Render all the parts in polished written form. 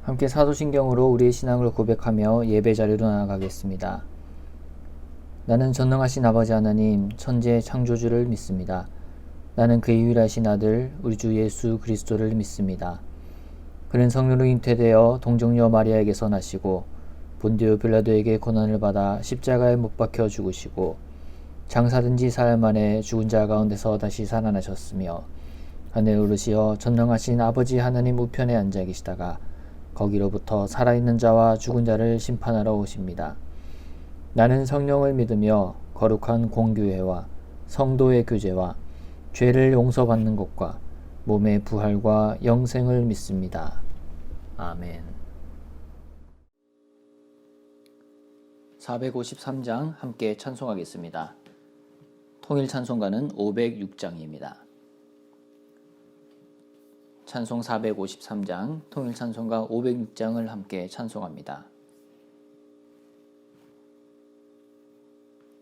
함께 사도신경으로 우리의 신앙을 고백하며 예배 자리로 나아가겠습니다. 나는 전능하신 아버지 하나님, 천지의 창조주를 믿습니다. 나는 그의 유일하신 아들, 우리 주 예수 그리스도를 믿습니다. 그는 성령으로 잉태되어 동정녀 마리아에게서 나시고 본디오 빌라도에게 고난을 받아 십자가에 못 박혀 죽으시고 장사된 지 사흘 만에 죽은 자 가운데서 다시 살아나셨으며 하늘에 오르시어 전능하신 아버지 하나님 우편에 앉아 계시다가 거기로부터 살아있는 자와 죽은 자를 심판하러 오십니다. 나는 성령을 믿으며 거룩한 공교회와 성도의 교제와 죄를 용서받는 것과 몸의 부활과 영생을 믿습니다. 아멘. 453장 함께 찬송하겠습니다. 통일 찬송가는 506장입니다. 찬송 453장, 통일 찬송가 506장을 함께 찬송합니다.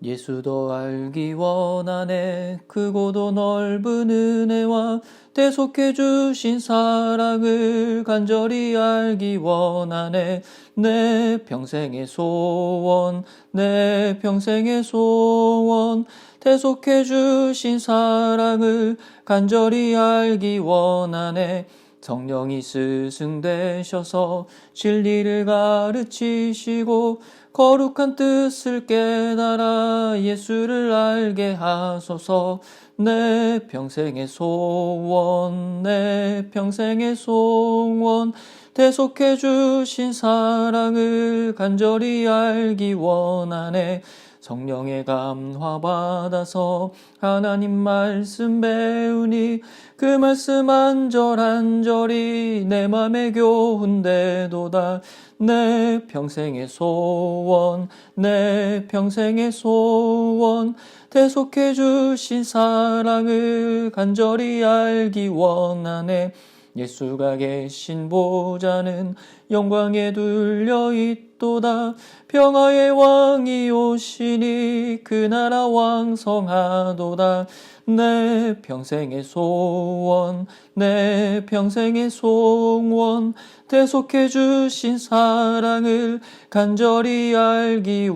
예수도 알기 원하네. 크고도 넓은 은혜와 대속해 주신 사랑을 간절히 알기 원하네. 내 평생의 소원, 내 평생의 소원, 대속해 주신 사랑을 간절히 알기 원하네. 성령이 스승 되셔서 진리를 가르치시고 거룩한 뜻을 깨달아 예수를 알게 하소서. 내 평생의 소원, 내 평생의 소원, 대속해 주신 사랑을 간절히 알기 원하네. 성령의 감화 받아서 하나님 말씀 배우니 그 말씀 한절한절이 내 맘에 교훈되도다. 내 평생의 소원, 내 평생의 소원, 대속해 주신 사랑을 간절히 알기 원하네. 예수가 계신 보좌는 영광에 둘려 있도다. 평화의 왕이 오시니 그 나라 왕성하도다. 내 평생의 소원, 내 평생의 소원, 대속해 주신 사랑을 간절히 알기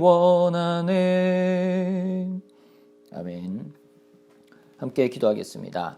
원하네. 아멘. 함께 기도하겠습니다.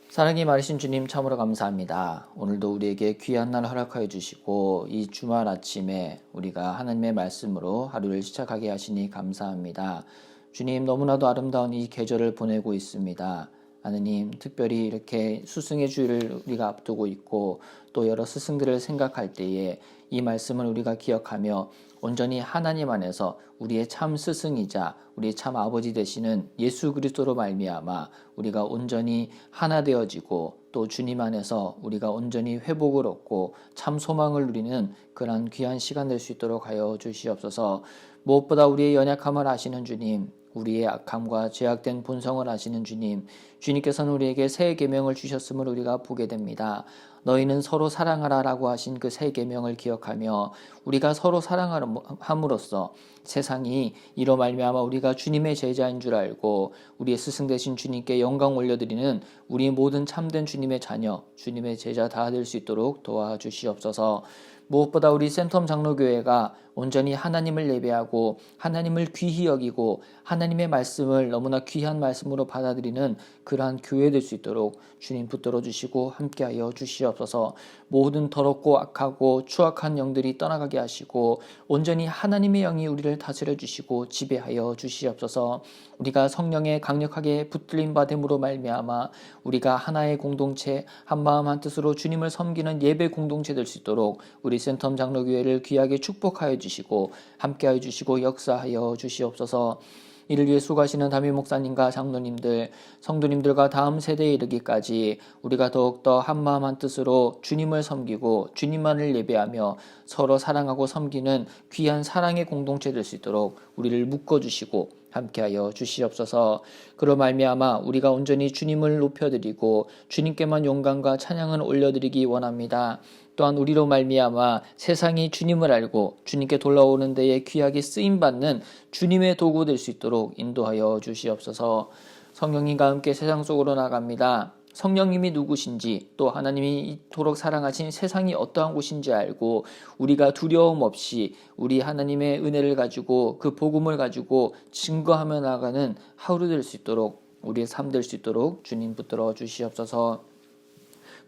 사랑이 많으신 주님 참으로 감사합니다. 오늘도 우리에게 귀한 날 허락하여 주시고 이 주말 아침에 우리가 하나님의 말씀으로 하루를 시작하게 하시니 감사합니다. 주님, 너무나도 아름다운 이 계절을 보내고 있습니다. 하느님, 특별히 이렇게 스승의 주일을 우리가 앞두고 있고 또 여러 스승들을 생각할 때에 이 말씀을 우리가 기억하며 온전히 하나님 안에서 우리의 참 스승이자 우리의 참 아버지 되시는 예수 그리스도로 말미암아 우리가 온전히 하나 되어지고 또 주님 안에서 우리가 온전히 회복을 얻고 참 소망을 누리는 그러한 귀한 시간 될 수 있도록 하여 주시옵소서. 무엇보다 우리의 연약함을 아시는 주님, 우리의 악함과 죄악된 본성을 아시는 주님, 주님께서는 우리에게 새 계명을 주셨음을 우리가 보게 됩니다. 너희는 서로 사랑하라 라고 하신 그 새 계명을 기억하며 우리가 서로 사랑함으로써 세상이 이로 말미암아 우리가 주님의 제자인 줄 알고 우리의 스승 되신 주님께 영광 올려드리는 우리 모든 참된 주님의 자녀, 주님의 제자 다 될 수 있도록 도와주시옵소서. 무엇보다 우리 센텀 장로교회가 온전히 하나님을 예배하고 하나님을 귀히 여기고 하나님의 말씀을 너무나 귀한 말씀으로 받아들이는 그러한 교회 될 수 있도록 주님 붙들어 주시고 함께하여 주시옵소서. 모든 더럽고 악하고 추악한 영들이 떠나가게 하시고 온전히 하나님의 영이 우리를 다스려 주시고 지배하여 주시옵소서. 우리가 성령에 강력하게 붙들림 받음으로 말미암아 우리가 하나의 공동체, 한 마음 한 뜻으로 주님을 섬기는 예배 공동체 될 수 있도록 우리 센텀 장로교회를 귀하게 축복하여 주시고 함께하여 주시고 역사하여 주시옵소서. 이를 위해 수고하시는 담임 목사님과 장로님들, 성도님들과 다음 세대에 이르기까지 우리가 더욱더 한마음 한뜻으로 주님을 섬기고 주님만을 예배하며 서로 사랑하고 섬기는 귀한 사랑의 공동체 될 수 있도록 우리를 묶어주시고 함께하여 주시옵소서. 그로 말미암아 우리가 온전히 주님을 높여드리고 주님께만 영광과 찬양을 올려드리기 원합니다. 또한 우리로 말미암아 세상이 주님을 알고 주님께 돌아오는 데에 귀하게 쓰임받는 주님의 도구 될 수 있도록 인도하여 주시옵소서. 성령님과 함께 세상 속으로 나갑니다. 성령님이 누구신지, 또 하나님이 이토록 사랑하신 세상이 어떠한 곳인지 알고 우리가 두려움 없이 우리 하나님의 은혜를 가지고 그 복음을 가지고 증거하며 나가는 하루 될 수 있도록, 우리의 삶 될 수 있도록 주님 붙들어 주시옵소서.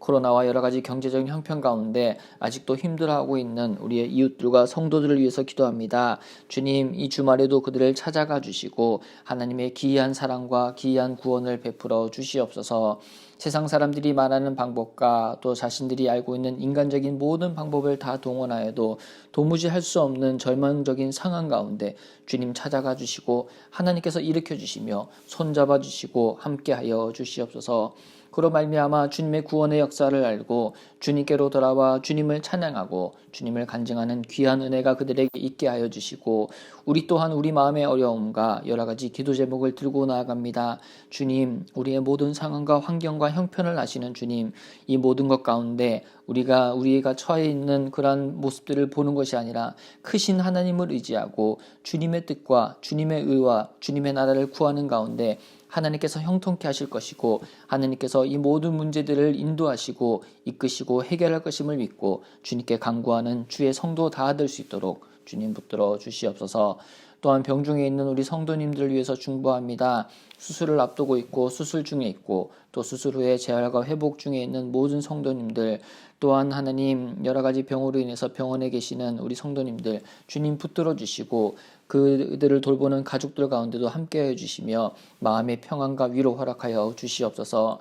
코로나와 여러 가지 경제적인 형편 가운데 아직도 힘들어하고 있는 우리의 이웃들과 성도들을 위해서 기도합니다. 주님, 이 주말에도 그들을 찾아가 주시고 하나님의 기이한 사랑과 기이한 구원을 베풀어 주시옵소서. 세상 사람들이 말하는 방법과 또 자신들이 알고 있는 인간적인 모든 방법을 다 동원하여도 도무지 할 수 없는 절망적인 상황 가운데 주님 찾아가 주시고 하나님께서 일으켜 주시며 손잡아 주시고 함께하여 주시옵소서. 그로 말미암아 주님의 구원의 역사를 알고 주님께로 돌아와 주님을 찬양하고 주님을 간증하는 귀한 은혜가 그들에게 있게 하여 주시고, 우리 또한 우리 마음의 어려움과 여러 가지 기도 제목을 들고 나아갑니다. 주님, 우리의 모든 상황과 환경과 형편을 아시는 주님, 이 모든 것 가운데 우리가 처해 있는 그러한 모습들을 보는 것이 아니라 크신 하나님을 의지하고 주님의 뜻과 주님의 의와 주님의 나라를 구하는 가운데 하나님께서 형통케 하실 것이고, 하나님께서 이 모든 문제들을 인도하시고 이끄시고 해결할 것임을 믿고 주님께 간구하는 주의 성도 다 될 수 있도록 주님 붙들어 주시옵소서. 또한 병중에 있는 우리 성도님들을 위해서 중보합니다. 수술을 앞두고 있고 수술 중에 있고 또 수술 후에 재활과 회복 중에 있는 모든 성도님들, 또한 하나님 여러 가지 병으로 인해서 병원에 계시는 우리 성도님들 주님 붙들어 주시고 그들을 돌보는 가족들 가운데도 함께해 주시며 마음의 평안과 위로 허락하여 주시옵소서.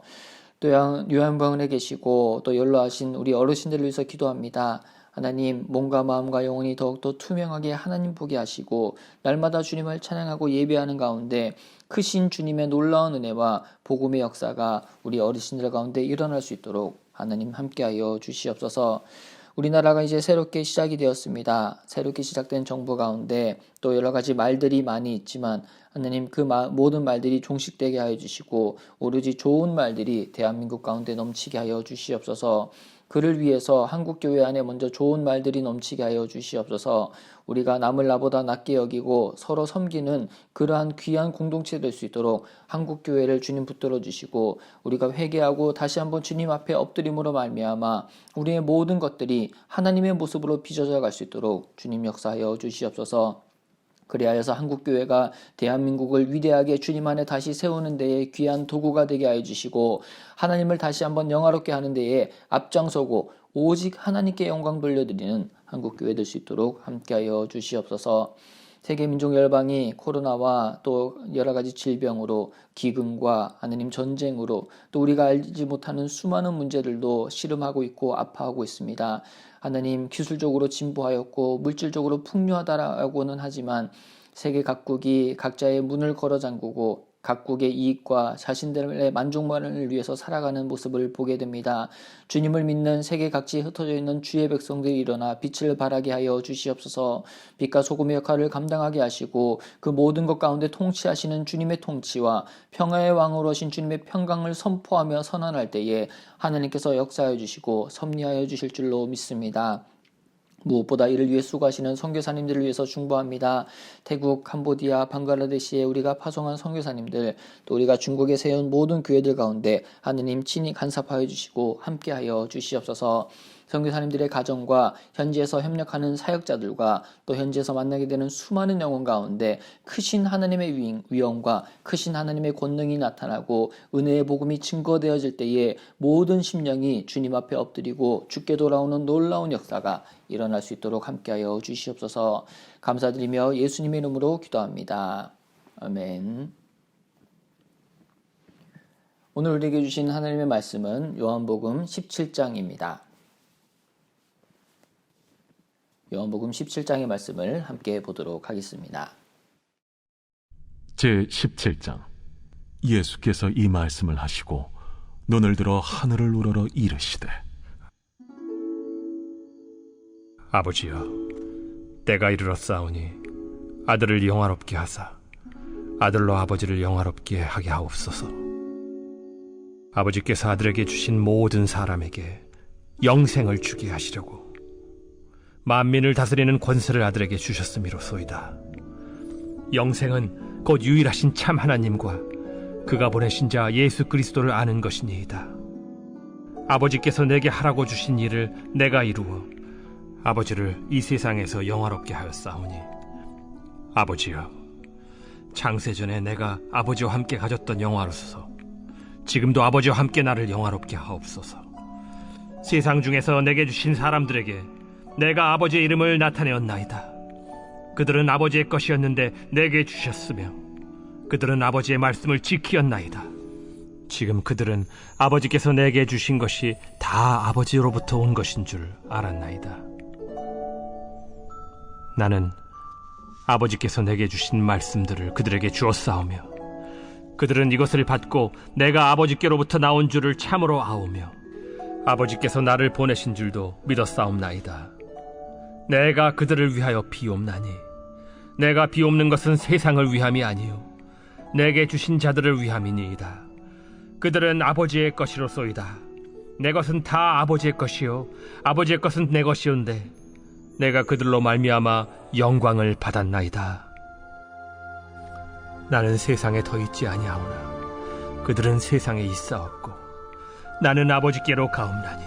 또 요양병원에 계시고 또 연로하신 우리 어르신들을 위해서 기도합니다. 하나님, 몸과 마음과 영혼이 더욱더 투명하게 하나님 보게 하시고 날마다 주님을 찬양하고 예배하는 가운데 크신 주님의 놀라운 은혜와 복음의 역사가 우리 어르신들 가운데 일어날 수 있도록 하나님 함께하여 주시옵소서. 우리나라가 이제 새롭게 시작이 되었습니다. 새롭게 시작된 정부 가운데 또 여러 가지 말들이 많이 있지만 하나님, 그 모든 말들이 종식되게 하여 주시고 오로지 좋은 말들이 대한민국 가운데 넘치게 하여 주시옵소서. 그를 위해서 한국교회 안에 먼저 좋은 말들이 넘치게 하여 주시옵소서. 우리가 남을 나보다 낮게 여기고 서로 섬기는 그러한 귀한 공동체 될 수 있도록 한국교회를 주님 붙들어 주시고, 우리가 회개하고 다시 한번 주님 앞에 엎드림으로 말미암아 우리의 모든 것들이 하나님의 모습으로 빚어져 갈 수 있도록 주님 역사하여 주시옵소서. 그리하여서 한국교회가 대한민국을 위대하게 주님 안에 다시 세우는 데에 귀한 도구가 되게 하여 주시고, 하나님을 다시 한번 영화롭게 하는 데에 앞장서고 오직 하나님께 영광 돌려드리는 한국교회 될 수 있도록 함께하여 주시옵소서. 세계 민족 열방이 코로나와 또 여러 가지 질병으로, 기근과 하나님 전쟁으로, 또 우리가 알지 못하는 수많은 문제들도 씨름하고 있고 아파하고 있습니다. 하나님, 기술적으로 진보하였고 물질적으로 풍요하다라고는 하지만 세계 각국이 각자의 문을 걸어 잠그고 각국의 이익과 자신들의 만족만을 위해서 살아가는 모습을 보게 됩니다. 주님을 믿는 세계 각지에 흩어져 있는 주의 백성들이 일어나 빛을 발하게 하여 주시옵소서. 빛과 소금의 역할을 감당하게 하시고 그 모든 것 가운데 통치하시는 주님의 통치와 평화의 왕으로 오신 주님의 평강을 선포하며 선언할 때에 하나님께서 역사하여 주시고 섭리하여 주실 줄로 믿습니다. 무엇보다 이를 위해 수고하시는 선교사님들을 위해서 중보합니다. 태국, 캄보디아, 방글라데시에 우리가 파송한 선교사님들, 또 우리가 중국에 세운 모든 교회들 가운데 하느님 친히 간섭하여 주시고 함께하여 주시옵소서. 선교사님들의 가정과 현지에서 협력하는 사역자들과 또 현지에서 만나게 되는 수많은 영혼 가운데 크신 하나님의 위엄과 크신 하나님의 권능이 나타나고 은혜의 복음이 증거되어질 때에 모든 심령이 주님 앞에 엎드리고 주께 돌아오는 놀라운 역사가 일어날 수 있도록 함께하여 주시옵소서. 감사드리며 예수님의 이름으로 기도합니다. 아멘. 오늘 우리에게 주신 하나님의 말씀은 요한복음 17장입니다. 요한복음 17장의 말씀을 함께 보도록 하겠습니다. 제17장. 예수께서 이 말씀을 하시고 눈을 들어 하늘을 우러러 이르시되, 아버지여, 때가 이르렀사오니 아들을 영화롭게 하사 아들로 아버지를 영화롭게 하게 하옵소서. 아버지께서 아들에게 주신 모든 사람에게 영생을 주게 하시려고 만민을 다스리는 권세를 아들에게 주셨음이로소이다. 영생은 곧 유일하신 참 하나님과 그가 보내신 자 예수 그리스도를 아는 것이니이다. 아버지께서 내게 하라고 주신 일을 내가 이루어 아버지를 이 세상에서 영화롭게 하였사오니 아버지여, 창세전에 내가 아버지와 함께 가졌던 영화로서 지금도 아버지와 함께 나를 영화롭게 하옵소서. 세상 중에서 내게 주신 사람들에게 내가 아버지의 이름을 나타내었나이다. 그들은 아버지의 것이었는데 내게 주셨으며 그들은 아버지의 말씀을 지키었나이다. 지금 그들은 아버지께서 내게 주신 것이 다 아버지로부터 온 것인 줄 알았나이다. 나는 아버지께서 내게 주신 말씀들을 그들에게 주었사오며 그들은 이것을 받고 내가 아버지께로부터 나온 줄을 참으로 아오며 아버지께서 나를 보내신 줄도 믿었사옵나이다. 내가 그들을 위하여 비옵나니 내가 비옵는 것은 세상을 위함이 아니요 내게 주신 자들을 위함이니이다. 그들은 아버지의 것이로소이다. 내 것은 다 아버지의 것이요 아버지의 것은 내 것이온데 내가 그들로 말미암아 영광을 받았나이다. 나는 세상에 더 있지 아니하오나 그들은 세상에 있사옵고 나는 아버지께로 가옵나니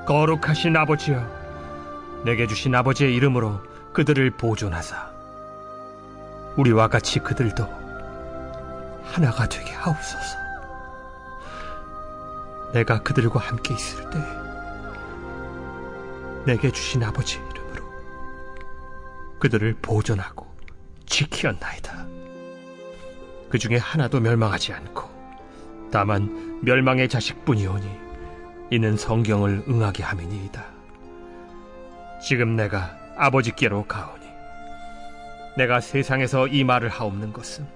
거룩하신 아버지여, 내게 주신 아버지의 이름으로 그들을 보존하사 우리와 같이 그들도 하나가 되게 하옵소서. 내가 그들과 함께 있을 때 내게 주신 아버지의 이름으로 그들을 보존하고 지키었나이다. 그 중에 하나도 멸망하지 않고 다만 멸망의 자식뿐이오니 이는 성경을 응하게 함이니이다. 지금 내가 아버지께로 가오니 내가 세상에서 이 말을 하옵는 것은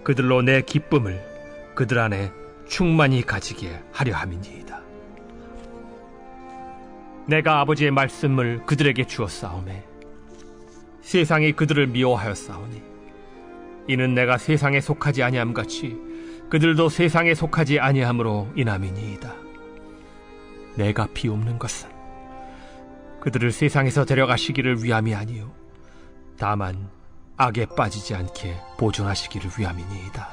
그들로 내 기쁨을 그들 안에 충만히 가지게 하려 함이니이다. 내가 아버지의 말씀을 그들에게 주었사오매 세상이 그들을 미워하였사오니 이는 내가 세상에 속하지 아니함같이 그들도 세상에 속하지 아니함으로 인함이니이다. 내가 비옵는 것은 그들을 세상에서 데려가시기를 위함이 아니요 다만 악에 빠지지 않게 보존하시기를 위함이니이다.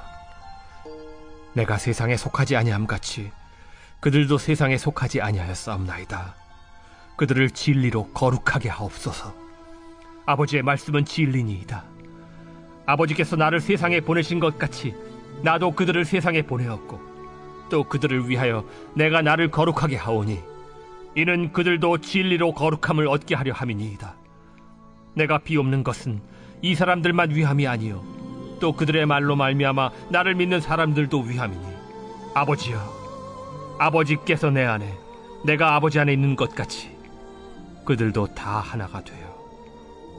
내가 세상에 속하지 아니함같이 그들도 세상에 속하지 아니하였사옵나이다. 그들을 진리로 거룩하게 하옵소서. 아버지의 말씀은 진리니이다. 아버지께서 나를 세상에 보내신 것 같이 나도 그들을 세상에 보내었고 또 그들을 위하여 내가 나를 거룩하게 하오니 이는 그들도 진리로 거룩함을 얻게 하려 함이니이다. 내가 비옵는 것은 이 사람들만 위함이 아니요 또 그들의 말로 말미암아 나를 믿는 사람들도 위함이니 아버지여, 아버지께서 내 안에 내가 아버지 안에 있는 것 같이 그들도 다 하나가 되어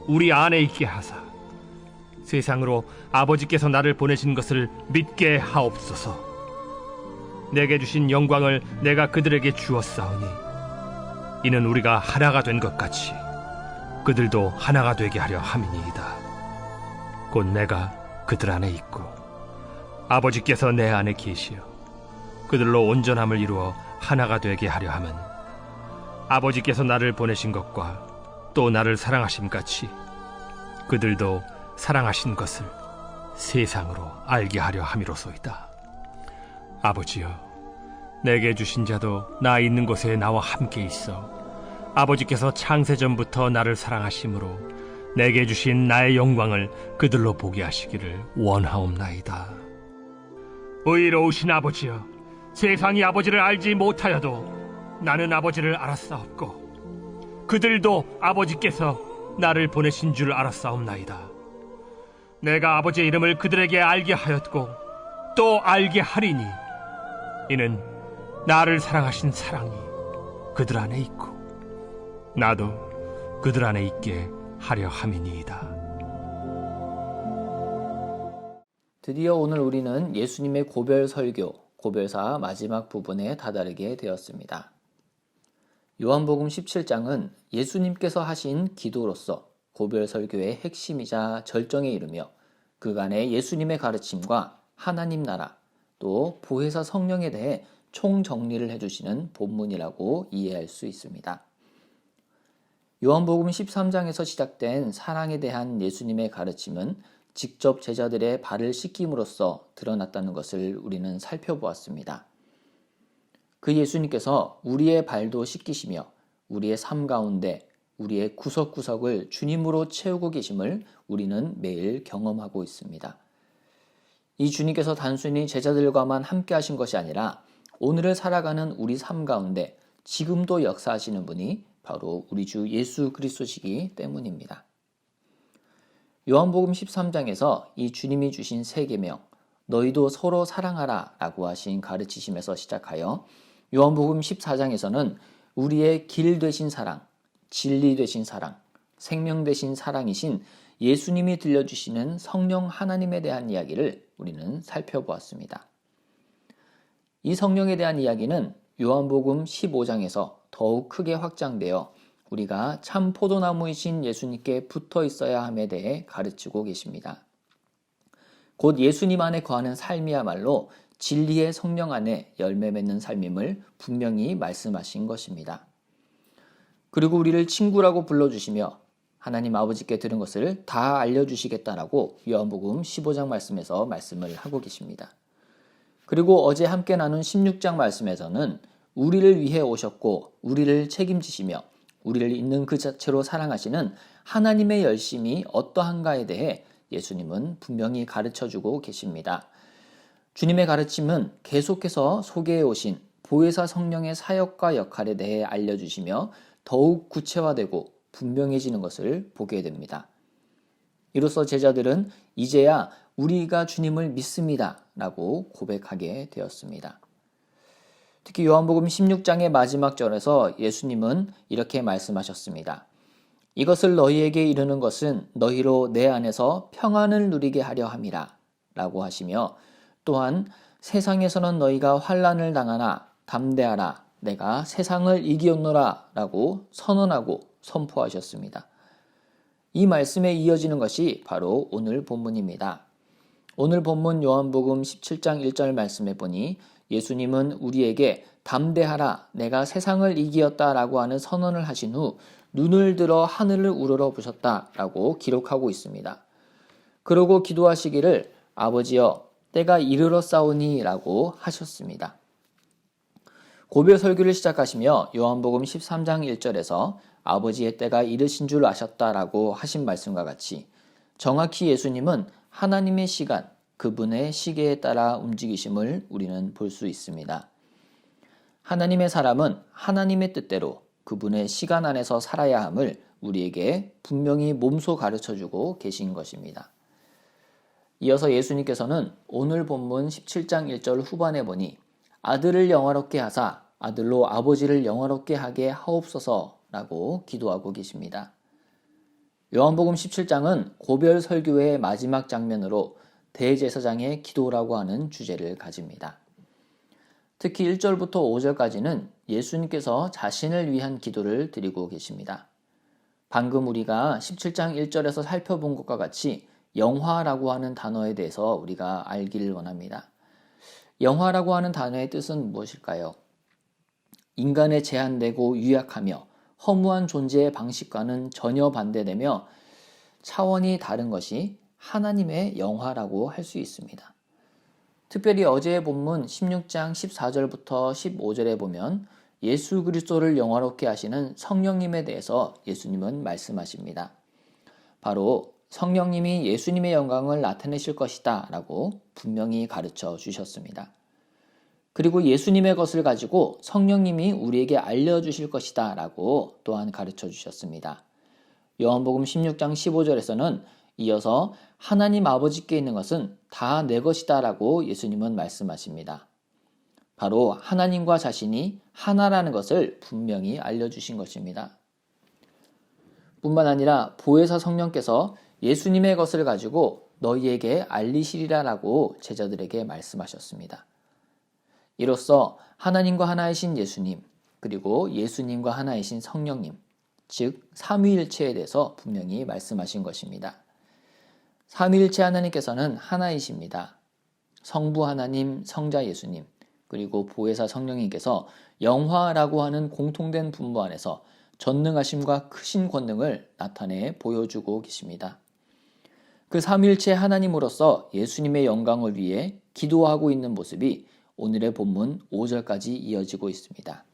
우리 안에 있게 하사 세상으로 아버지께서 나를 보내신 것을 믿게 하옵소서. 내게 주신 영광을 내가 그들에게 주었사오니 이는 우리가 하나가 된 것 같이 그들도 하나가 되게 하려 함이니이다. 곧 내가 그들 안에 있고 아버지께서 내 안에 계시어 그들로 온전함을 이루어 하나가 되게 하려 함은 아버지께서 나를 보내신 것과 또 나를 사랑하심 같이 그들도 사랑하신 것을 세상으로 알게 하려 함이로소이다. 아버지여, 내게 주신 자도 나 있는 곳에 나와 함께 있어 아버지께서 창세전부터 나를 사랑하심으로 내게 주신 나의 영광을 그들로 보게 하시기를 원하옵나이다. 의로우신 아버지여, 세상이 아버지를 알지 못하여도 나는 아버지를 알았사옵고 그들도 아버지께서 나를 보내신 줄 알았사옵나이다. 내가 아버지의 이름을 그들에게 알게 하였고 또 알게 하리니 이는 나를 사랑하신 사랑이 그들 안에 있고 나도 그들 안에 있게 하려 함이니이다. 드디어 오늘 우리는 예수님의 고별 설교, 고별사 마지막 부분에 다다르게 되었습니다. 요한복음 17장은 예수님께서 하신 기도로서 고별 설교의 핵심이자 절정에 이르며 그간의 예수님의 가르침과 하나님 나라 또 보혜사 성령에 대해 총정리를 해주시는 본문이라고 이해할 수 있습니다. 요한복음 13장에서 시작된 사랑에 대한 예수님의 가르침은 직접 제자들의 발을 씻김으로써 드러났다는 것을 우리는 살펴보았습니다. 그 예수님께서 우리의 발도 씻기시며 우리의 삶 가운데 우리의 구석구석을 주님으로 채우고 계심을 우리는 매일 경험하고 있습니다. 이 주님께서 단순히 제자들과만 함께 하신 것이 아니라 오늘을 살아가는 우리 삶 가운데 지금도 역사하시는 분이 바로 우리 주 예수 그리스도시기 때문입니다. 요한복음 13장에서 이 주님이 주신 세 계명, 너희도 서로 사랑하라 라고 하신 가르치심에서 시작하여 요한복음 14장에서는 우리의 길 되신 사랑, 진리 되신 사랑, 생명 되신 사랑이신 예수님이 들려주시는 성령 하나님에 대한 이야기를 우리는 살펴보았습니다. 이 성령에 대한 이야기는 요한복음 15장에서 더욱 크게 확장되어 우리가 참 포도나무이신 예수님께 붙어 있어야 함에 대해 가르치고 계십니다. 곧 예수님 안에 거하는 삶이야말로 진리의 성령 안에 열매 맺는 삶임을 분명히 말씀하신 것입니다. 그리고 우리를 친구라고 불러주시며 하나님 아버지께 들은 것을 다 알려주시겠다라고 요한복음 15장 말씀에서 말씀을 하고 계십니다. 그리고 어제 함께 나눈 16장 말씀에서는 우리를 위해 오셨고 우리를 책임지시며 우리를 있는 그 자체로 사랑하시는 하나님의 열심이 어떠한가에 대해 예수님은 분명히 가르쳐주고 계십니다. 주님의 가르침은 계속해서 소개해 오신 보혜사 성령의 사역과 역할에 대해 알려주시며 더욱 구체화되고 분명해지는 것을 보게 됩니다. 이로써 제자들은 이제야 우리가 주님을 믿습니다 라고 고백하게 되었습니다. 특히 요한복음 16장의 마지막 절에서 예수님은 이렇게 말씀하셨습니다. 이것을 너희에게 이르는 것은 너희로 내 안에서 평안을 누리게 하려 함이라 라고 하시며 또한 세상에서는 너희가 환난을 당하나 담대하라 내가 세상을 이기었노라 라고 선언하고 선포하셨습니다. 이 말씀에 이어지는 것이 바로 오늘 본문입니다. 오늘 본문 요한복음 17장 1절 말씀에 보니 예수님은 우리에게 담대하라 내가 세상을 이기었다 라고 하는 선언을 하신 후 눈을 들어 하늘을 우러러 보셨다 라고 기록하고 있습니다. 그러고 기도하시기를 아버지여 때가 이르렀사오니 라고 하셨습니다. 고별 설교를 시작하시며 요한복음 13장 1절에서 아버지의 때가 이르신 줄 아셨다라고 하신 말씀과 같이 정확히 예수님은 하나님의 시간, 그분의 시계에 따라 움직이심을 우리는 볼 수 있습니다. 하나님의 사람은 하나님의 뜻대로 그분의 시간 안에서 살아야 함을 우리에게 분명히 몸소 가르쳐주고 계신 것입니다. 이어서 예수님께서는 오늘 본문 17장 1절 후반에 보니 아들을 영화롭게 하사 아들로 아버지를 영화롭게 하게 하옵소서라고 기도하고 계십니다. 요한복음 17장은 고별 설교의 마지막 장면으로 대제사장의 기도라고 하는 주제를 가집니다. 특히 1절부터 5절까지는 예수님께서 자신을 위한 기도를 드리고 계십니다. 방금 우리가 17장 1절에서 살펴본 것과 같이 영화라고 하는 단어에 대해서 우리가 알기를 원합니다. 영화라고 하는 단어의 뜻은 무엇일까요? 인간의 제한되고 유약하며 허무한 존재의 방식과는 전혀 반대되며 차원이 다른 것이 하나님의 영화라고 할 수 있습니다. 특별히 어제의 본문 16장 14절부터 15절에 보면 예수 그리스도를 영화롭게 하시는 성령님에 대해서 예수님은 말씀하십니다. 바로 성령님이 예수님의 영광을 나타내실 것이다 라고 분명히 가르쳐 주셨습니다. 그리고 예수님의 것을 가지고 성령님이 우리에게 알려주실 것이다 라고 또한 가르쳐 주셨습니다. 요한복음 16장 15절에서는 이어서 하나님 아버지께 있는 것은 다 내 것이다 라고 예수님은 말씀하십니다. 바로 하나님과 자신이 하나라는 것을 분명히 알려주신 것입니다. 뿐만 아니라 보혜사 성령께서 예수님의 것을 가지고 너희에게 알리시리라 라고 제자들에게 말씀하셨습니다. 이로써 하나님과 하나이신 예수님, 그리고 예수님과 하나이신 성령님, 즉 삼위일체에 대해서 분명히 말씀하신 것입니다. 삼위일체 하나님께서는 하나이십니다. 성부 하나님, 성자 예수님, 그리고 보혜사 성령님께서 영화라고 하는 공통된 분모 안에서 전능하심과 크신 권능을 나타내 보여주고 계십니다. 그 삼위일체 하나님으로서 예수님의 영광을 위해 기도하고 있는 모습이 오늘의 본문 5절까지 이어지고 있습니다.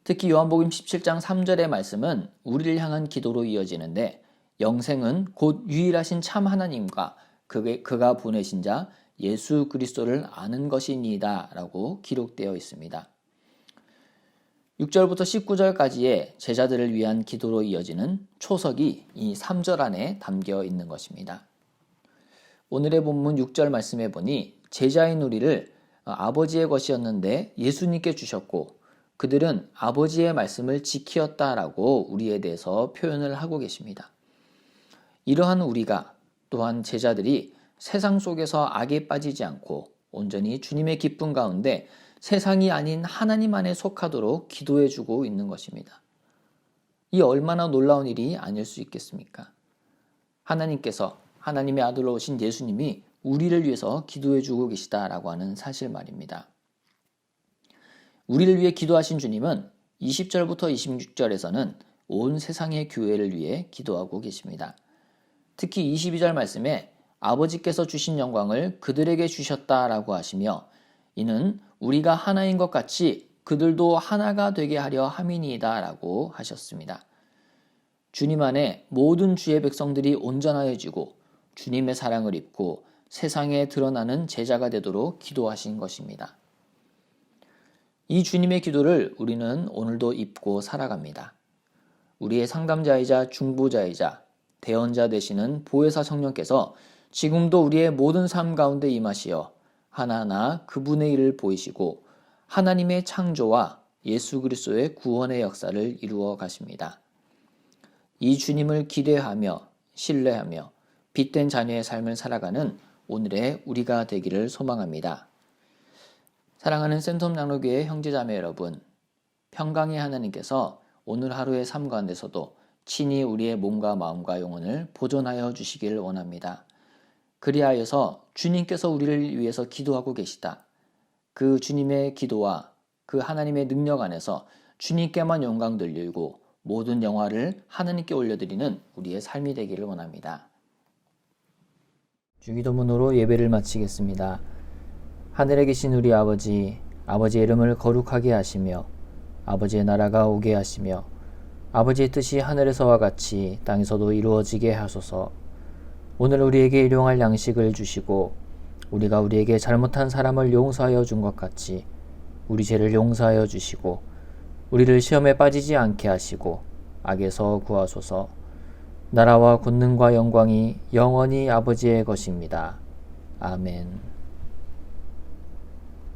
특히 요한복음 17장 3절의 말씀은 우리를 향한 기도로 이어지는데 영생은 곧 유일하신 참 하나님과 그가 보내신 자 예수 그리스도를 아는 것이니이다 라고 기록되어 있습니다. 6절부터 19절까지의 제자들을 위한 기도로 이어지는 초석이 이 3절 안에 담겨 있는 것입니다. 오늘의 본문 6절 말씀해 보니 제자인 우리를 아버지의 것이었는데 예수님께 주셨고 그들은 아버지의 말씀을 지키었다라고 우리에 대해서 표현을 하고 계십니다. 이러한 우리가 또한 제자들이 세상 속에서 악에 빠지지 않고 온전히 주님의 기쁨 가운데 세상이 아닌 하나님 안에 속하도록 기도해주고 있는 것입니다. 이 얼마나 놀라운 일이 아닐 수 있겠습니까? 하나님께서 하나님의 아들로 오신 예수님이 우리를 위해서 기도해주고 계시다라고 하는 사실 말입니다. 우리를 위해 기도하신 주님은 20절부터 26절에서는 온 세상의 교회를 위해 기도하고 계십니다. 특히 22절 말씀에 아버지께서 주신 영광을 그들에게 주셨다라고 하시며 이는 우리가 하나인 것 같이 그들도 하나가 되게 하려 함이니이다 라고 하셨습니다. 주님 안에 모든 주의 백성들이 온전하여지고 주님의 사랑을 입고 세상에 드러나는 제자가 되도록 기도하신 것입니다. 이 주님의 기도를 우리는 오늘도 입고 살아갑니다. 우리의 상담자이자 중보자이자 대언자 되시는 보혜사 성령께서 지금도 우리의 모든 삶 가운데 임하시어 하나하나 그분의 일을 보이시고 하나님의 창조와 예수 그리스도의 구원의 역사를 이루어 가십니다. 이 주님을 기대하며 신뢰하며 빛된 자녀의 삶을 살아가는 오늘의 우리가 되기를 소망합니다. 사랑하는 센텀 장로교회 형제자매 여러분, 평강의 하나님께서 오늘 하루의 삶 가운데서도 친히 우리의 몸과 마음과 영혼을 보존하여 주시길 원합니다. 그리하여서 주님께서 우리를 위해서 기도하고 계시다. 그 주님의 기도와 그 하나님의 능력 안에서 주님께만 영광 돌리고 모든 영화를 하나님께 올려드리는 우리의 삶이 되기를 원합니다. 주기도문으로 예배를 마치겠습니다. 하늘에 계신 우리 아버지, 아버지의 이름을 거룩하게 하시며 아버지의 나라가 오게 하시며 아버지의 뜻이 하늘에서와 같이 땅에서도 이루어지게 하소서. 오늘 우리에게 일용할 양식을 주시고 우리가 우리에게 잘못한 사람을 용서하여 준 것 같이 우리 죄를 용서하여 주시고 우리를 시험에 빠지지 않게 하시고 악에서 구하소서. 나라와 권능과 영광이 영원히 아버지의 것입니다. 아멘.